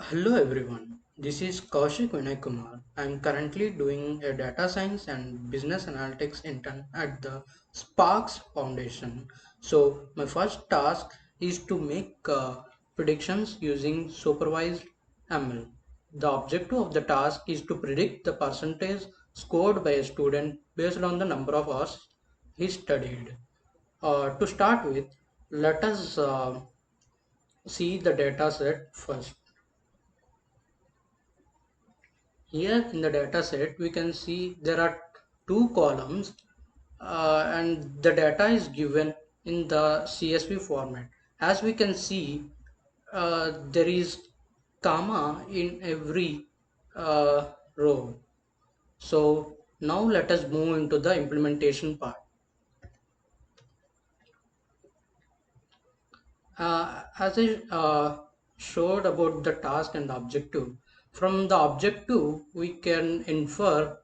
Hello everyone, this is Kaushik Vinay Kumar. I am currently doing a data science and business analytics intern at the Sparks Foundation. So, my first task is to make predictions using supervised ML. The objective of the task is to predict the percentage scored by a student based on the number of hours he studied. To start with, let us see the data set first. Here in the data set, we can see there are two columns and the data is given in the CSV format. As we can see, there is comma in every row. So now let us move into the implementation part. As I showed about the task and the objective, from the objective we can infer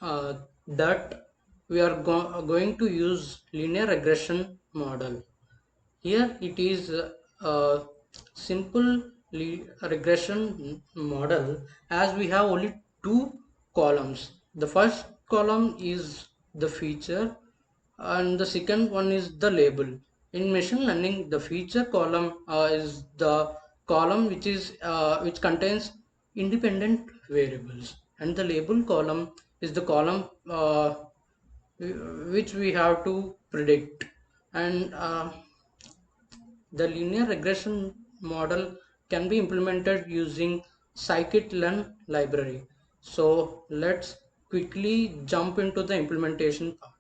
uh, that we are going to use linear regression model. Here it is a simple regression model as we have only two columns. The first column is the feature and the second one is the label. In machine learning, the feature column is the column which contains independent variables, and the label column is the column which we have to predict. And the linear regression model can be implemented using scikit-learn library. So let's quickly jump into the implementation part.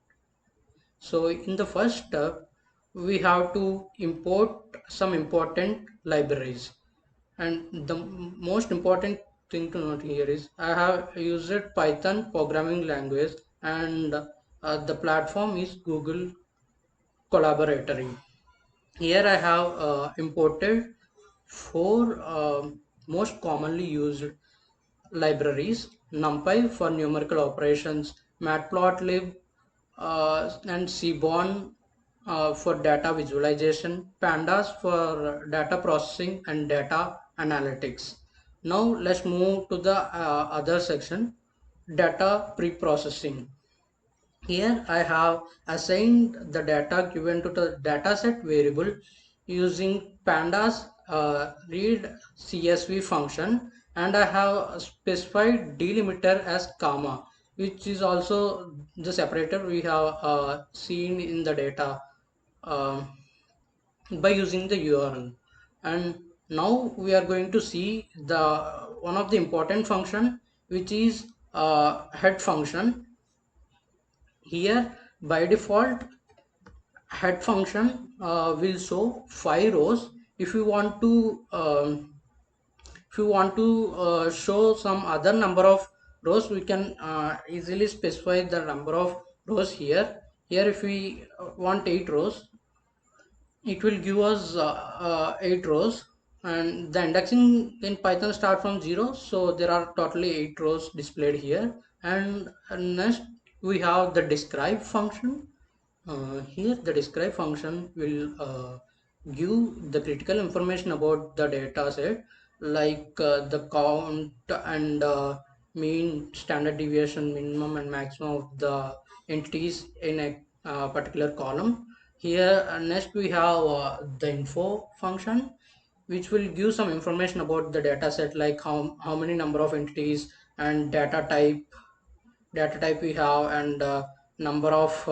So in the first step, we have to import some important libraries. And the most important thing to note here is I have used Python programming language, and the platform is Google Collaboratory. Here I have imported four most commonly used libraries: NumPy for numerical operations, Matplotlib, and Seaborn for data visualization, Pandas for data processing and data analytics. Now let's move to the other section, data pre-processing. Here I have assigned the data given to the dataset variable using pandas read CSV function, and I have specified delimiter as comma, which is also the separator we have seen in the data uh, by using the URL. And now we are going to see the one of the important function, which is head function. Here by default, head function will show 5 rows. If you want to show some other number of rows, we can easily specify the number of rows here. Here if we want 8 rows, it will give us 8 rows, and the indexing in Python start from 0, so there are totally 8 rows displayed here. And next we have the describe function. Here the describe function will give the critical information about the data set, like the count and mean, standard deviation, minimum and maximum of the entities in a particular column. Here next we have the info function, which will give some information about the data set, like how many number of entities and data type we have, and number of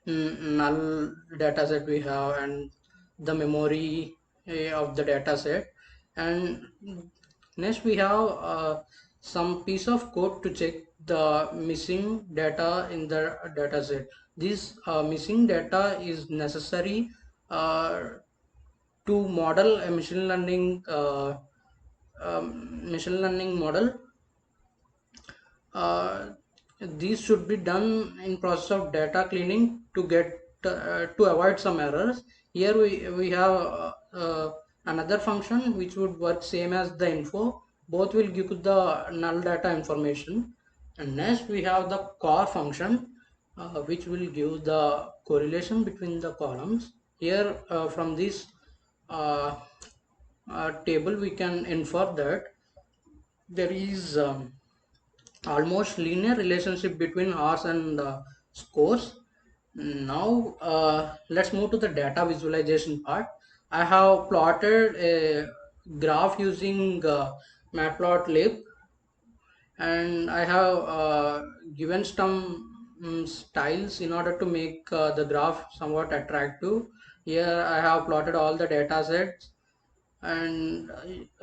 null data set we have, and the memory of the data set. And next we have some piece of code to check the missing data in the data set. This missing data is necessary uh, to model a machine learning model. uh, these should be done in process of data cleaning to get to avoid some errors. Here we have another function which would work same as the info. Both will give the null data information. And next we have the core function, which will give the correlation between the columns. Here from this uh, table, we can infer that there is almost linear relationship between hours and scores. Now let's move to the data visualization part. I have plotted a graph using matplotlib, and I have given some styles in order to make the graph somewhat attractive. Here I have plotted all the data sets, and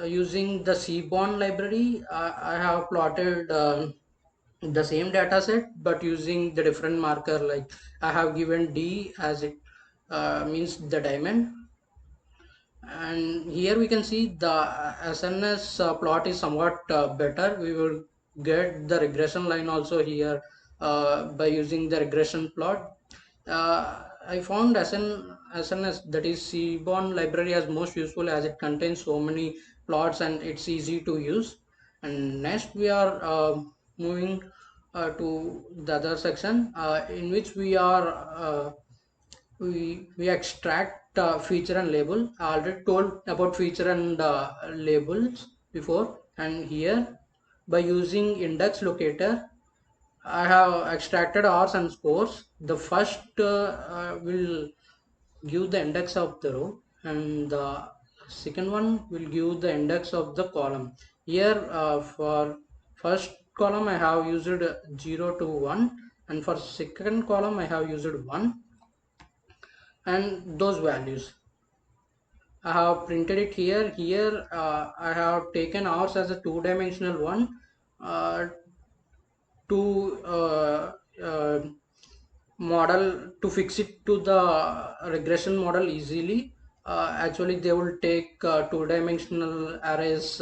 using the Seaborn library, I have plotted the same data set but using the different marker. Like I have given D as it means the diamond, and here we can see the SNS plot is somewhat better. We will get the regression line also here by using the regression plot. I found SNS, that is Seaborn library, as most useful as it contains so many plots and it's easy to use. And next we are moving to the other section in which we extract feature and label. I already told about feature and labels before, and here by using index locator I have extracted hours and scores. The first will give the index of the row, and the second one will give the index of the column. Here for first column I have used 0 to 1, and for second column I have used 1, and those values I have printed it here. Here I have taken hours as a two-dimensional one uh, to model, to fix it to the regression model easily. Actually they will take two-dimensional arrays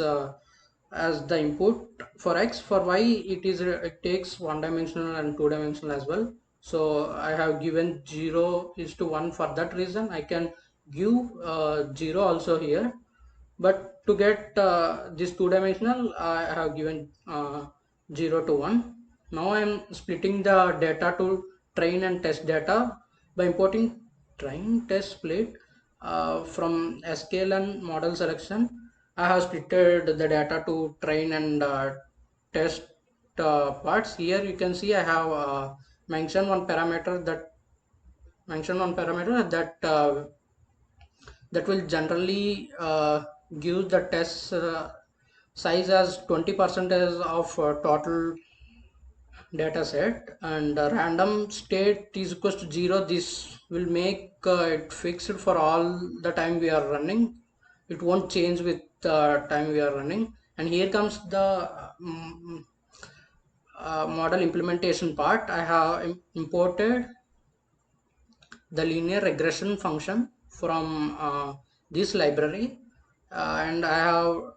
as the input for x. For y it takes one-dimensional and two-dimensional as well. So I have given 0 is to 1. For that reason I can give 0 also here, but to get this two-dimensional I have given 0 to 1. Now I am splitting the data to train and test data by importing train test split from sklearn model selection. I have splitted the data to train and test parts. Here you can see I have mentioned one parameter that will generally give the test size as 20% of total data set, and random state is equals to 0. This will make it fixed for all the time we are running. It won't change with the time we are running. And here comes the model implementation part. I have imported the linear regression function from this library, and I have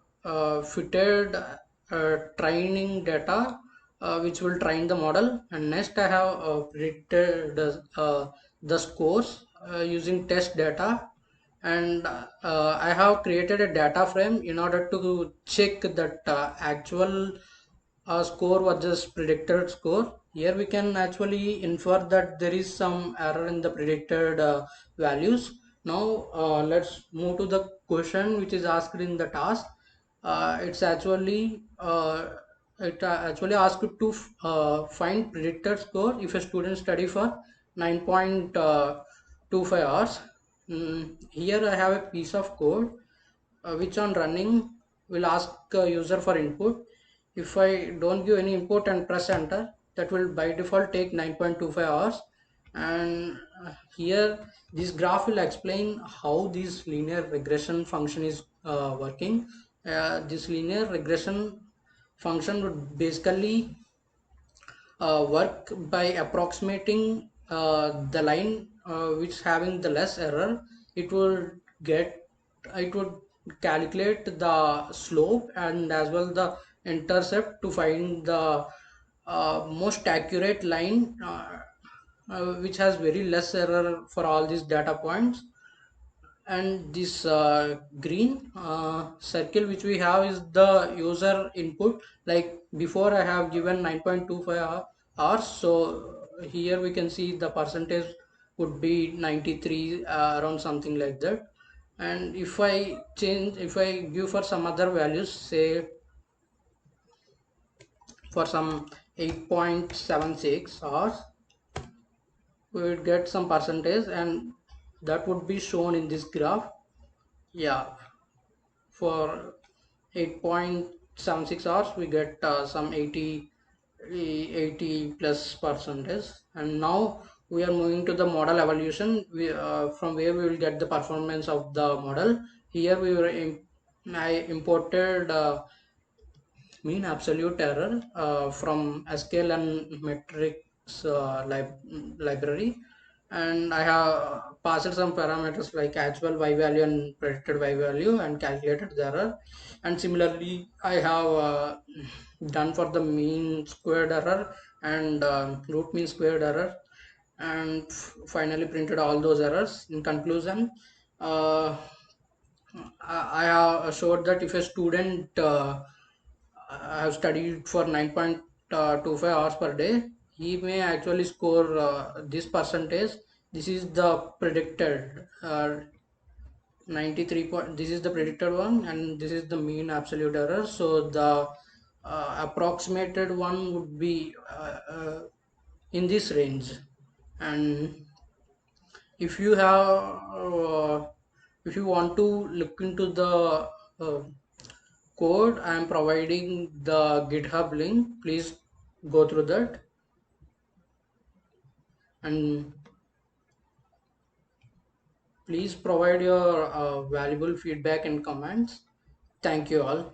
fitted training data which will train the model, and next I have predicted the scores using test data, and I have created a data frame in order to check that actual score versus predicted score. Here we can actually infer that there is some error in the predicted values. Now let's move to the question which is asked in the task. It actually asked to find predicted score if a student study for 9.25 hours. Here I have a piece of code which on running will ask user for input. If I don't give any input and press enter, that will by default take 9.25 hours. And here this graph will explain how this linear regression function is working. This linear regression function would basically work by approximating the line which having the less error. It will get it would calculate the slope and as well the intercept to find the most accurate line which has very less error for all these data points. And this green circle which we have is the user input. Like before I have given 9.25 hours, so here we can see the percentage would be 93 around something like that. And if I give for some other values, say for some 8.76 hours, we would get some percentage, and that would be shown in this graph. Yeah, for 8.76 hours we get some 80 plus percentage. And now we are moving to the model evaluation, from where we will get the performance of the model. Here I imported mean absolute error from SQL and metrics library, and I have passed some parameters like actual y value and predicted y value and calculated the error. And similarly, I have done for the mean squared error and root mean squared error, and finally printed all those errors. In conclusion, uh, I have showed that if a student have studied for 9.25 hours per day, he may actually score this percentage. This is the predicted 93 point. This is the predicted one, and this is the mean absolute error. So the approximated one would be in this range. And if you have if you want to look into the uh, code, I am providing the GitHub link. Please go through that, and please provide your valuable feedback and comments. Thank you all.